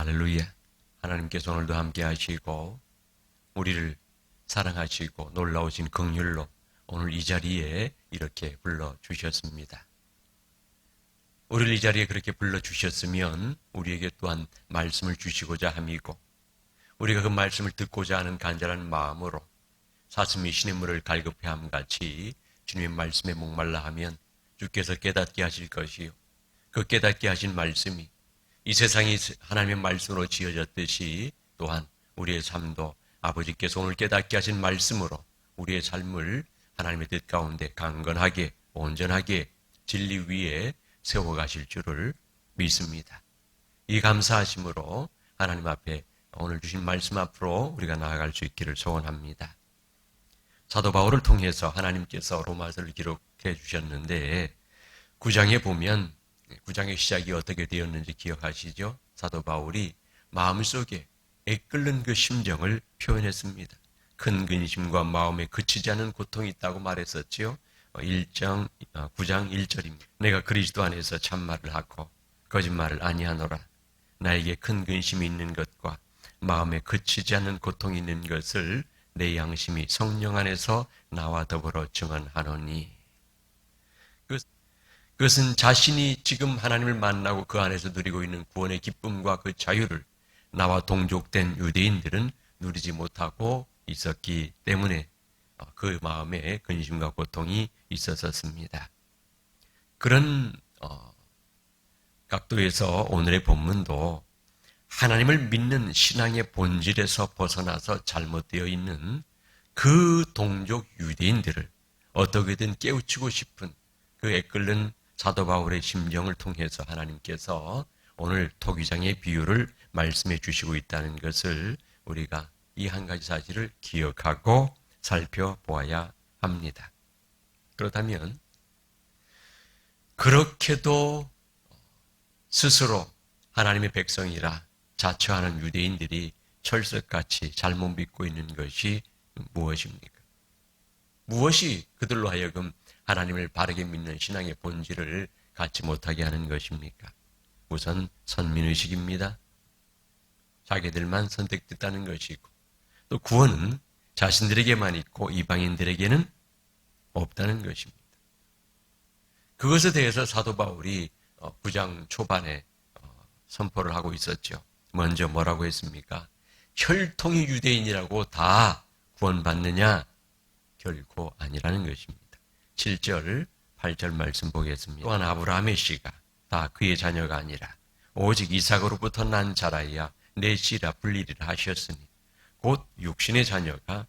할렐루야. 하나님께서 오늘도 함께 하시고 우리를 사랑하시고 놀라우신 긍휼로 오늘 이 자리에 이렇게 불러주셨습니다. 우리를 이 자리에 그렇게 불러주셨으면 우리에게 또한 말씀을 주시고자 함이고, 우리가 그 말씀을 듣고자 하는 간절한 마음으로 사슴이 시냇물을 갈급해함 같이 주님의 말씀에 목말라 하면 주께서 깨닫게 하실 것이요, 그 깨닫게 하신 말씀이 이 세상이 하나님의 말씀으로 지어졌듯이 또한 우리의 삶도 아버지께서 오늘 깨닫게 하신 말씀으로 우리의 삶을 하나님의 뜻 가운데 강건하게 온전하게 진리 위에 세워가실 줄을 믿습니다. 이 감사하심으로 하나님 앞에 오늘 주신 말씀 앞으로 우리가 나아갈 수 있기를 소원합니다. 사도 바울을 통해서 하나님께서 로마서를 기록해 주셨는데 9장에 보면 9장의 시작이 어떻게 되었는지 기억하시죠? 사도 바울이 마음속에 애끓는 그 심정을 표현했습니다. 큰 근심과 마음에 그치지 않은 고통이 있다고 말했었지요. 9장 1절입니다. 내가 그리스도 안에서 참말을 하고 거짓말을 아니하노라. 나에게 큰 근심이 있는 것과 마음에 그치지 않는 고통이 있는 것을 내 양심이 성령 안에서 나와 더불어 증언하노니. 그것은 자신이 지금 하나님을 만나고 그 안에서 누리고 있는 구원의 기쁨과 그 자유를 나와 동족된 유대인들은 누리지 못하고 있었기 때문에 그 마음에 근심과 고통이 있었습니다. 그런 각도에서 오늘의 본문도 하나님을 믿는 신앙의 본질에서 벗어나서 잘못되어 있는 그 동족 유대인들을 어떻게든 깨우치고 싶은 그 애끓는 사도 바울의 심정을 통해서 하나님께서 오늘 토기장의 비유를 말씀해 주시고 있다는 것을 우리가 이 한 가지 사실을 기억하고 살펴보아야 합니다. 그렇다면 그렇게도 스스로 하나님의 백성이라 자처하는 유대인들이 철석같이 잘못 믿고 있는 것이 무엇입니까? 무엇이 그들로 하여금 하나님을 바르게 믿는 신앙의 본질을 갖지 못하게 하는 것입니까? 우선 선민의식입니다. 자기들만 선택됐다는 것이고, 또 구원은 자신들에게만 있고 이방인들에게는 없다는 것입니다. 그것에 대해서 사도 바울이 9장 초반에 선포를 하고 있었죠. 먼저 뭐라고 했습니까? 혈통이 유대인이라고 다 구원받느냐? 결코 아니라는 것입니다. 7절, 8절 말씀 보겠습니다. 또한 아브라함의 씨가 다 그의 자녀가 아니라 오직 이삭으로부터 난 자라야 내 씨라 불리리라 하셨으니 곧 육신의 자녀가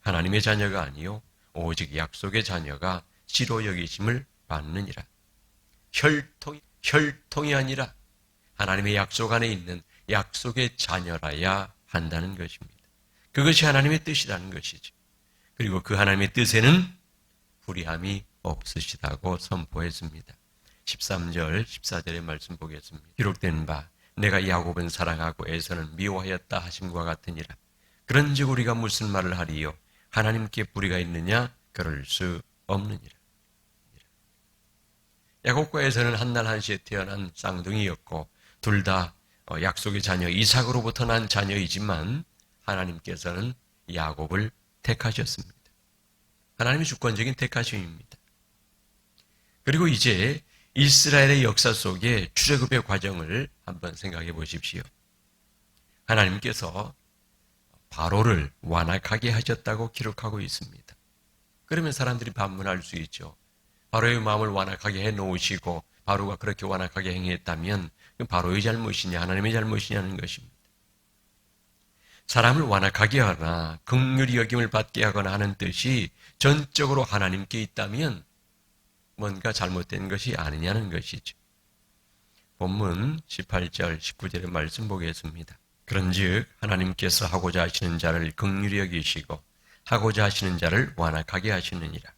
하나님의 자녀가 아니요 오직 약속의 자녀가 씨로 여기심을 받느니라. 혈통이 아니라 하나님의 약속 안에 있는 약속의 자녀라야 한다는 것입니다. 그것이 하나님의 뜻이라는 것이죠. 그리고 그 하나님의 뜻에는 불의함이 없으시다고 선포했습니다. 13절, 14절의 말씀 보겠습니다. 기록된 바 내가 야곱은 사랑하고 에서는 미워하였다 하심과 같으니라. 그런즉 우리가 무슨 말을 하리요? 하나님께 불의가 있느냐? 그럴 수 없느니라. 야곱과 에서는 한날 한시에 태어난 쌍둥이였고 둘 다 약속의 자녀 이삭으로부터 난 자녀이지만 하나님께서는 야곱을 택하셨습니다. 하나님의 주권적인 택하심입니다. 그리고 이제 이스라엘의 역사 속에 출애굽의 과정을 한번 생각해 보십시오. 하나님께서 바로를 완악하게 하셨다고 기록하고 있습니다. 그러면 사람들이 반문할 수 있죠. 바로의 마음을 완악하게 해놓으시고 바로가 그렇게 완악하게 행했다면 바로의 잘못이냐 하나님의 잘못이냐는 것입니다. 사람을 완악하게 하거나 긍휼히 여김을 받게 하거나 하는 뜻이 전적으로 하나님께 있다면 뭔가 잘못된 것이 아니냐는 것이죠. 본문 18절 19절의 말씀 보겠습니다. 그런즉 하나님께서 하고자 하시는 자를 긍휼히 여기시고 하고자 하시는 자를 완악하게 하시느니라.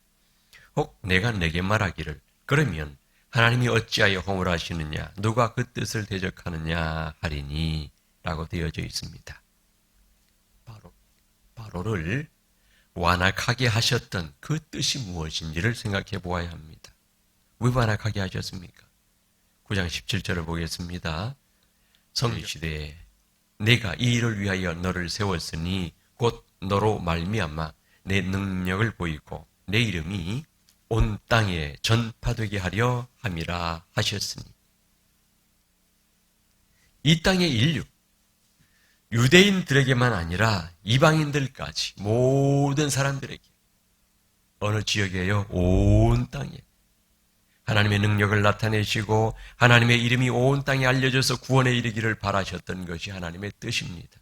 혹 내가 내게 말하기를 그러면 하나님이 어찌하여 허물하시느냐 누가 그 뜻을 대적하느냐 하리니 라고 되어져 있습니다. 바로를 완악하게 하셨던 그 뜻이 무엇인지를 생각해 보아야 합니다. 왜 완악하게 하셨습니까? 9장 17절을 보겠습니다. 성시대에 내가 이 일을 위하여 너를 세웠으니 곧 너로 말미암아 내 능력을 보이고 내 이름이 온 땅에 전파되게 하려 함이라 하셨으니, 이 땅의 인류, 유대인들에게만 아니라 이방인들까지 모든 사람들에게, 어느 지역에요? 온 땅에 하나님의 능력을 나타내시고 하나님의 이름이 온 땅에 알려져서 구원에 이르기를 바라셨던 것이 하나님의 뜻입니다.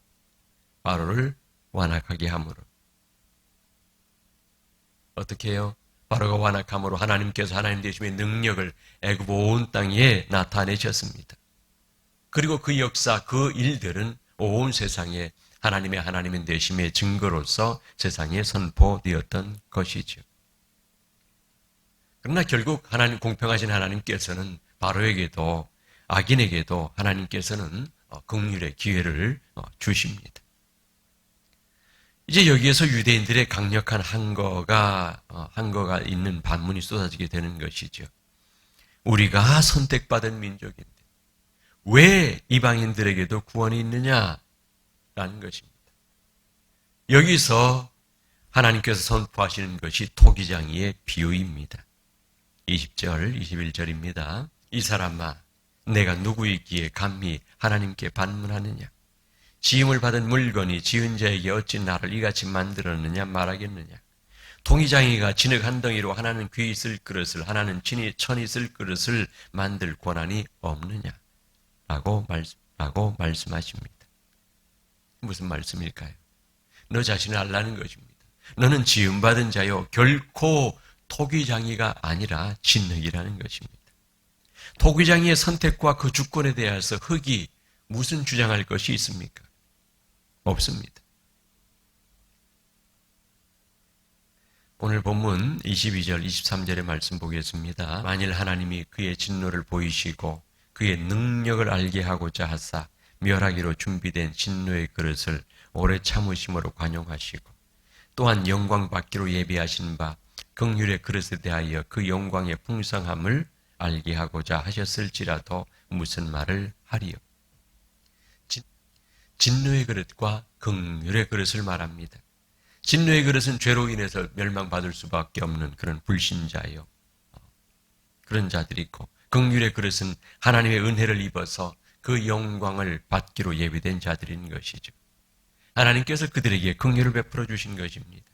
바로를 완악하게 함으로. 어떻게 해요? 바로가 완악함으로 하나님께서 하나님 되심의 능력을 애굽 온 땅에 나타내셨습니다. 그리고 그 역사, 그 일들은 온 세상에 하나님의 되심의 증거로서 세상에 선포되었던 것이죠. 그러나 결국 하나님, 공평하신 하나님께서는 바로에게도 악인에게도 하나님께서는 긍휼의 기회를 주십니다. 이제 여기에서 유대인들의 강력한 항거가 있는 반문이 쏟아지게 되는 것이죠. 우리가 선택받은 민족인데 왜 이방인들에게도 구원이 있느냐라는 것입니다. 여기서 하나님께서 선포하시는 것이 토기장이의 비유입니다. 20절, 21절입니다. 이 사람아, 내가 누구이기에 감히 하나님께 반문하느냐? 지음을 받은 물건이 지은 자에게 어찌 나를 이같이 만들었느냐 말하겠느냐? 통이장이가 진흙 한 덩이로 하나는 귀 있을 그릇을, 하나는 천이 있을 그릇을 만들 권한이 없느냐? 라고 말씀하십니다. 무슨 말씀일까요? 너 자신을 알라는 것입니다. 너는 지음받은 자요, 결코 토기장이가 아니라 진흙이라는 것입니다. 토기장이의 선택과 그 주권에 대해서 흙이 무슨 주장할 것이 있습니까? 없습니다. 오늘 본문 22절, 23절의 말씀 보겠습니다. 만일 하나님이 그의 진노를 보이시고 그의 능력을 알게 하고자 하사 멸하기로 준비된 진노의 그릇을 오래 참으심으로 관용하시고 또한 영광 받기로 예비하신 바 긍휼의 그릇에 대하여 그 영광의 풍성함을 알게 하고자 하셨을지라도 무슨 말을 하리요? 진노의 그릇과 긍휼의 그릇을 말합니다. 진노의 그릇은 죄로 인해서 멸망받을 수밖에 없는 그런 불신자예요. 그런 자들이 있고, 긍휼의 그릇은 하나님의 은혜를 입어서 그 영광을 받기로 예비된 자들인 것이죠. 하나님께서 그들에게 긍휼을 베풀어 주신 것입니다.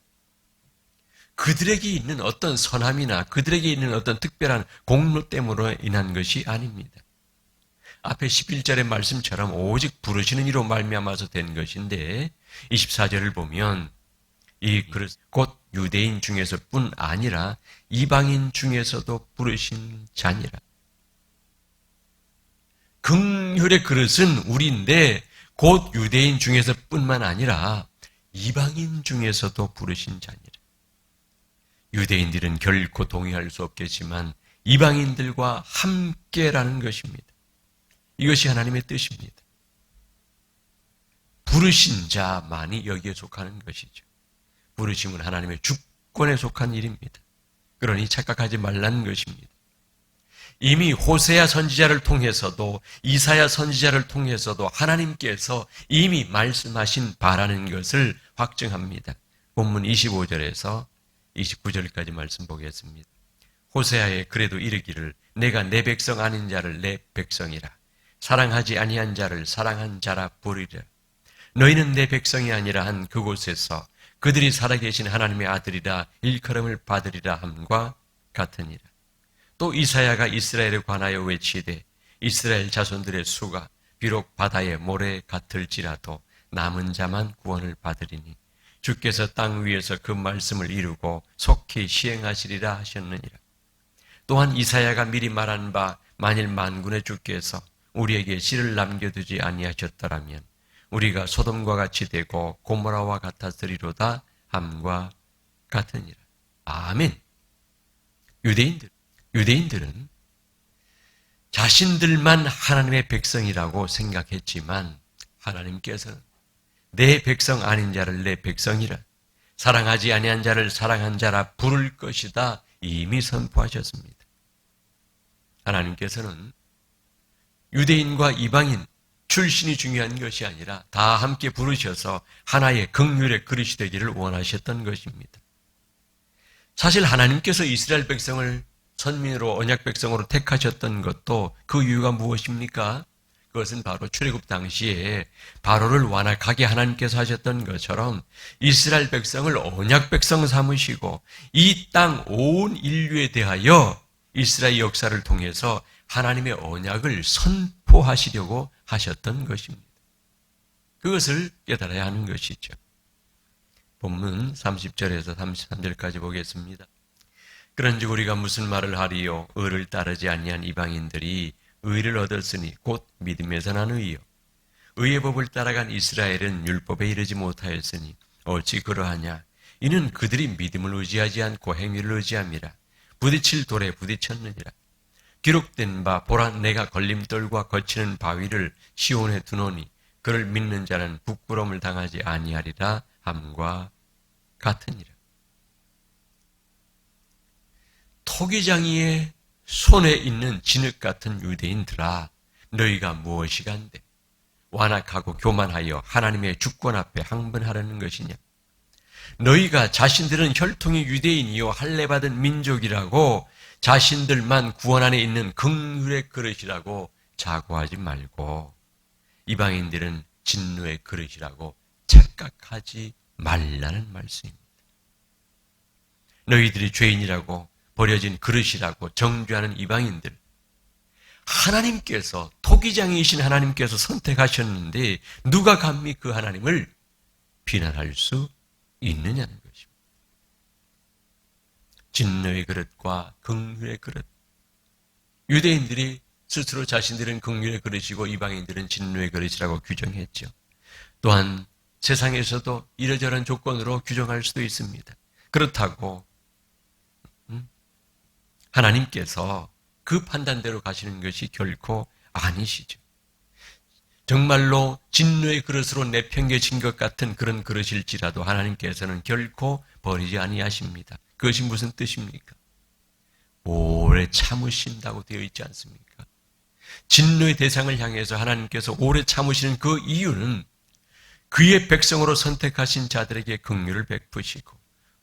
그들에게 있는 어떤 선함이나 그들에게 있는 어떤 특별한 공로 때문으로 인한 것이 아닙니다. 앞에 11절의 말씀처럼 오직 부르시는 이로 말미암아서 된 것인데 24절을 보면 이 그릇 곧 유대인 중에서뿐 아니라 이방인 중에서도 부르신 자니라. 긍휼의 그릇은 우리인데 곧 유대인 중에서뿐만 아니라 이방인 중에서도 부르신 자니라. 유대인들은 결코 동의할 수 없겠지만 이방인들과 함께라는 것입니다. 이것이 하나님의 뜻입니다. 부르신 자만이 여기에 속하는 것이죠. 부르심은 하나님의 주권에 속한 일입니다. 그러니 착각하지 말라는 것입니다. 이미 호세아 선지자를 통해서도 이사야 선지자를 통해서도 하나님께서 이미 말씀하신 바라는 것을 확증합니다. 본문 25절에서 29절까지 말씀 보겠습니다. 호세아에 그래도 이르기를 내가 내 백성 아닌 자를 내 백성이라 사랑하지 아니한 자를 사랑한 자라 부르리라. 너희는 내 백성이 아니라 한 그곳에서 그들이 살아계신 하나님의 아들이라 일컬음을 받으리라 함과 같으니라. 또 이사야가 이스라엘에 관하여 외치되 이스라엘 자손들의 수가 비록 바다의 모래 같을지라도 남은 자만 구원을 받으리니 주께서 땅 위에서 그 말씀을 이루고 속히 시행하시리라 하셨느니라. 또한 이사야가 미리 말한 바 만일 만군의 주께서 우리에게 씨를 남겨두지 아니하셨더라면 우리가 소돔과 같이 되고 고모라와 같았으리로다 함과 같으니라. 아멘. 유대인들은 자신들만 하나님의 백성이라고 생각했지만 하나님께서는 내 백성 아닌 자를 내 백성이라 사랑하지 아니한 자를 사랑한 자라 부를 것이다 이미 선포하셨습니다. 하나님께서는 유대인과 이방인 출신이 중요한 것이 아니라 다 함께 부르셔서 하나의 긍휼의 그릇이 되기를 원하셨던 것입니다. 사실 하나님께서 이스라엘 백성을 선민으로 언약 백성으로 택하셨던 것도 그 이유가 무엇입니까? 그것은 바로 출애굽 당시에 바로를 완악하게 하나님께서 하셨던 것처럼 이스라엘 백성을 언약 백성 삼으시고 이 땅 온 인류에 대하여 이스라엘 역사를 통해서 하나님의 언약을 선포하시려고 하셨던 것입니다. 그것을 깨달아야 하는 것이죠. 본문 30절에서 33절까지 보겠습니다. 그런즉 우리가 무슨 말을 하리요? 의를 따르지 아니한 이방인들이 의를 얻었으니 곧 믿음에서 난 의요. 의의 법을 따라간 이스라엘은 율법에 이르지 못하였으니 어찌 그러하냐? 이는 그들이 믿음을 의지하지 않고 행위를 의지함이라. 부딪힐 돌에 부딪혔느니라. 기록된 바 보라 내가 걸림돌과 거치는 바위를 시온에 두노니 그를 믿는 자는 부끄러움을 당하지 아니하리라 함과 같으니라. 토기장이의 손에 있는 진흙 같은 유대인들아, 너희가 무엇이간데 완악하고 교만하여 하나님의 주권 앞에 항변하려는 것이냐? 너희가 자신들은 혈통이 유대인이요 할례받은 민족이라고 자신들만 구원 안에 있는 긍휼의 그릇이라고 자고하지 말고 이방인들은 진노의 그릇이라고 착각하지 말라는 말씀입니다. 너희들이 죄인이라고 버려진 그릇이라고 정죄하는 이방인들, 하나님께서 토기장이신 하나님께서 선택하셨는데 누가 감히 그 하나님을 비난할 수 있느냐는 것입니다. 진노의 그릇과 긍휼의 그릇, 유대인들이 스스로 자신들은 긍휼의 그릇이고 이방인들은 진노의 그릇이라고 규정했죠. 또한 세상에서도 이러저런 조건으로 규정할 수도 있습니다. 그렇다고 하나님께서 그 판단대로 가시는 것이 결코 아니시죠. 정말로 진노의 그릇으로 내팽개친 것 같은 그런 그릇일지라도 하나님께서는 결코 버리지 아니하십니다. 그것이 무슨 뜻입니까? 오래 참으신다고 되어 있지 않습니까? 진노의 대상을 향해서 하나님께서 오래 참으시는 그 이유는 그의 백성으로 선택하신 자들에게 긍휼을 베푸시고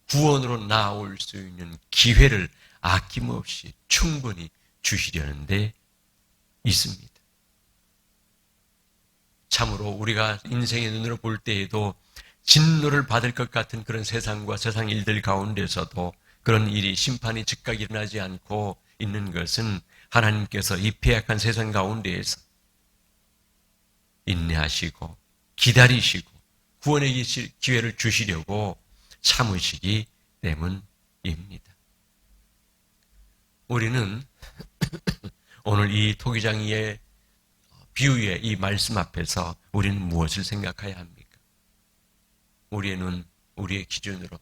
구원으로 나아올 수 있는 기회를 아낌없이 충분히 주시려는 데 있습니다. 참으로 우리가 인생의 눈으로 볼 때에도 진노를 받을 것 같은 그런 세상과 세상 일들 가운데서도 그런 일이 심판이 즉각 일어나지 않고 있는 것은 하나님께서 이 패악한 세상 가운데에서 인내하시고 기다리시고 구원의 기회를 주시려고 참으시기 때문입니다. 우리는 오늘 이 토기장이의 비유의 이 말씀 앞에서 우리는 무엇을 생각해야 합니까? 우리의 눈, 우리의 기준으로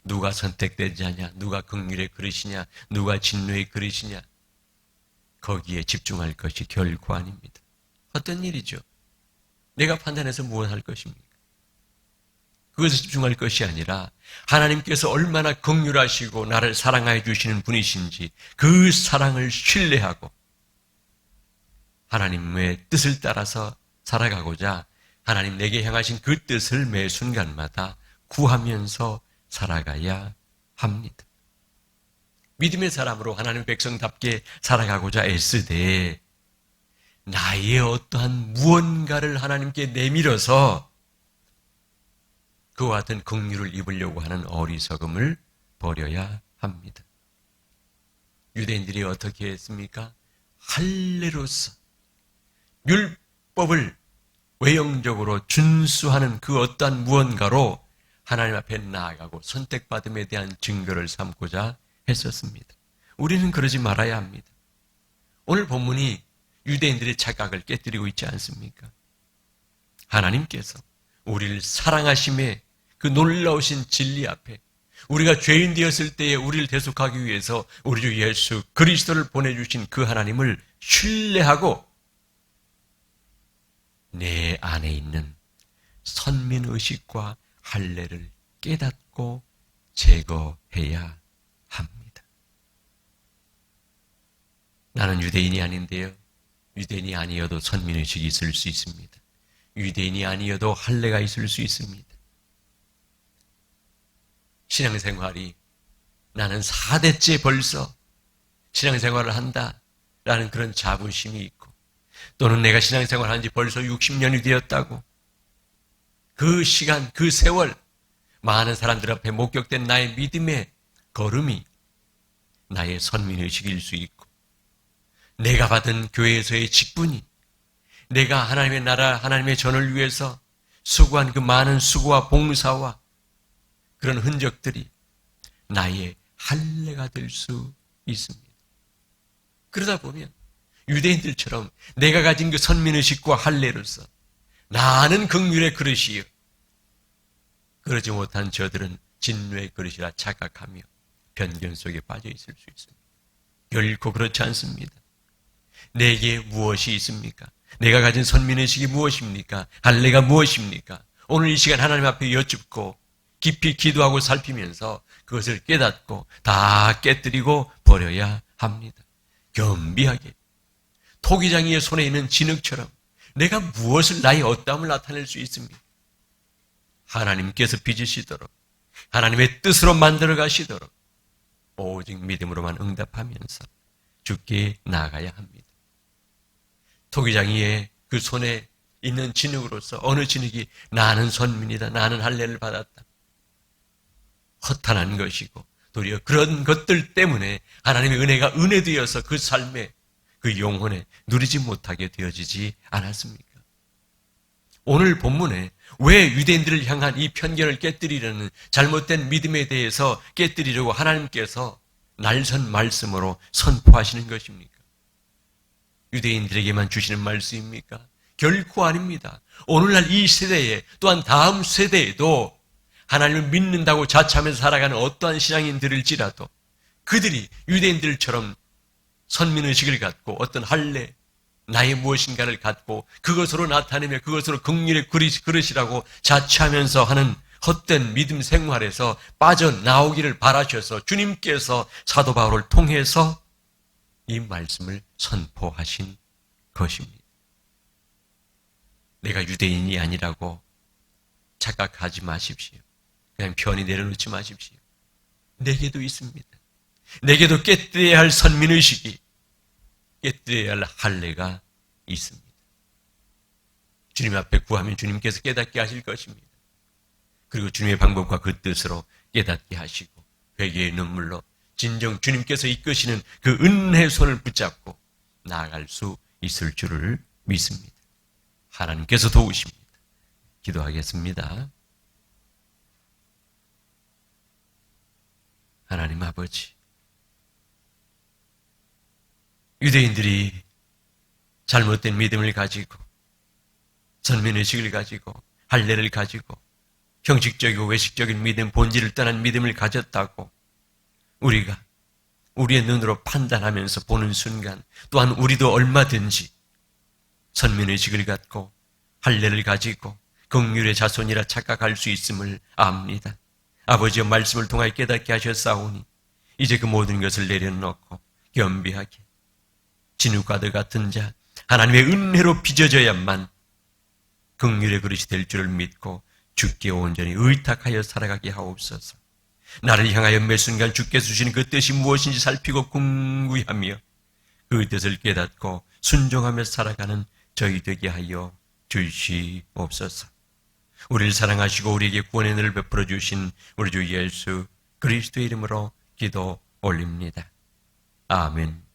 누가 선택되지 않냐, 누가 긍휼의 그릇이냐, 누가 진노의 그릇이냐, 거기에 집중할 것이 결코 아닙니다. 어떤 일이죠? 내가 판단해서 무엇 할 것입니까? 그것에 집중할 것이 아니라 하나님께서 얼마나 긍휼하시고 나를 사랑하여 주시는 분이신지 그 사랑을 신뢰하고 하나님의 뜻을 따라서 살아가고자 하나님 내게 향하신 그 뜻을 매 순간마다 구하면서 살아가야 합니다. 믿음의 사람으로 하나님 백성답게 살아가고자 애쓰되 나의 어떠한 무언가를 하나님께 내밀어서 그와 같은 긍휼을 입으려고 하는 어리석음을 버려야 합니다. 유대인들이 어떻게 했습니까? 할례로서 율법을 외형적으로 준수하는 그 어떠한 무언가로 하나님 앞에 나아가고 선택받음에 대한 증거를 삼고자 했었습니다. 우리는 그러지 말아야 합니다. 오늘 본문이 유대인들의 착각을 깨뜨리고 있지 않습니까? 하나님께서 우리를 사랑하심에 그 놀라우신 진리 앞에 우리가 죄인 되었을 때에 우리를 대속하기 위해서 우리 주 예수 그리스도를 보내주신 그 하나님을 신뢰하고 내 안에 있는 선민의식과 할례를 깨닫고 제거해야 합니다. 나는 유대인이 아닌데요. 유대인이 아니어도 선민의식이 있을 수 있습니다. 유대인이 아니어도 할례가 있을 수 있습니다. 신앙생활이 나는 4대째 벌써 신앙생활을 한다라는 그런 자부심이 있고, 또는 내가 신앙생활을 한 지 벌써 60년이 되었다고, 그 시간, 그 세월 많은 사람들 앞에 목격된 나의 믿음의 걸음이 나의 선민의식일 수 있고, 내가 받은 교회에서의 직분이, 내가 하나님의 나라, 하나님의 전을 위해서 수고한 그 많은 수고와 봉사와 그런 흔적들이 나의 할례가 될 수 있습니다. 그러다 보면 유대인들처럼 내가 가진 그 선민의식과 할례로서 나는 긍휼의 그릇이요, 그러지 못한 저들은 진노의 그릇이라 착각하며 편견 속에 빠져 있을 수 있습니다. 결코 그렇지 않습니다. 내게 무엇이 있습니까? 내가 가진 선민의식이 무엇입니까? 할례가 무엇입니까? 오늘 이 시간 하나님 앞에 여쭙고 깊이 기도하고 살피면서 그것을 깨닫고 다 깨뜨리고 버려야 합니다. 겸비하게 토기장이의 손에 있는 진흙처럼 내가 무엇을, 나의 어떠함을 나타낼 수 있습니까? 하나님께서 빚으시도록, 하나님의 뜻으로 만들어 가시도록 오직 믿음으로만 응답하면서 주께 나아가야 합니다. 토기장이의 그 손에 있는 진흙으로서 어느 진흙이 나는 선민이다, 나는 할례를 받았다, 허탄한 것이고, 도리어 그런 것들 때문에 하나님의 은혜가 은혜되어서 그 삶에, 그 영혼에 누리지 못하게 되어지지 않았습니까? 오늘 본문에 왜 유대인들을 향한 이 편견을 깨뜨리려는, 잘못된 믿음에 대해서 깨뜨리려고 하나님께서 날선 말씀으로 선포하시는 것입니까? 유대인들에게만 주시는 말씀입니까? 결코 아닙니다. 오늘날 이 세대에, 또한 다음 세대에도 하나님을 믿는다고 자처하면서 살아가는 어떠한 신앙인들일지라도 그들이 유대인들처럼 선민의식을 갖고 어떤 할례, 나의 무엇인가를 갖고 그것으로 나타내며 그것으로 긍휼의 그릇이라고 자처하면서 하는 헛된 믿음 생활에서 빠져나오기를 바라셔서 주님께서 사도 바울을 통해서 이 말씀을 선포하신 것입니다. 내가 유대인이 아니라고 착각하지 마십시오. 그냥 편히 내려놓지 마십시오. 내게도 있습니다. 내게도 깨뜨려야 할 선민의식이, 깨뜨려야 할 할례가 있습니다. 주님 앞에 구하면 주님께서 깨닫게 하실 것입니다. 그리고 주님의 방법과 그 뜻으로 깨닫게 하시고 회개의 눈물로 진정 주님께서 이끄시는 그 은혜의 손을 붙잡고 나아갈 수 있을 줄을 믿습니다. 하나님께서 도우십니다. 기도하겠습니다. 하나님 아버지, 유대인들이 잘못된 믿음을 가지고 선민의식을 가지고 할례를 가지고 형식적이고 외식적인 믿음, 본질을 떠난 믿음을 가졌다고 우리가 우리의 눈으로 판단하면서 보는 순간, 또한 우리도 얼마든지 선민의식을 갖고 할례를 가지고 긍휼의 자손이라 착각할 수 있음을 압니다. 아버지의 말씀을 통하여 깨닫게 하셨사오니 이제 그 모든 것을 내려놓고 겸비하게 진흙과도 같은 자, 하나님의 은혜로 빚어져야만 긍휼의 그릇이 될 줄을 믿고 주께 온전히 의탁하여 살아가게 하옵소서. 나를 향하여 매 순간 주께서 주시는 그 뜻이 무엇인지 살피고 궁구하며 그 뜻을 깨닫고 순종하며 살아가는 저희 되게 하여 주시옵소서. 우리를 사랑하시고 우리에게 구원의 은혜를 베풀어 주신 우리 주 예수 그리스도의 이름으로 기도 올립니다. 아멘.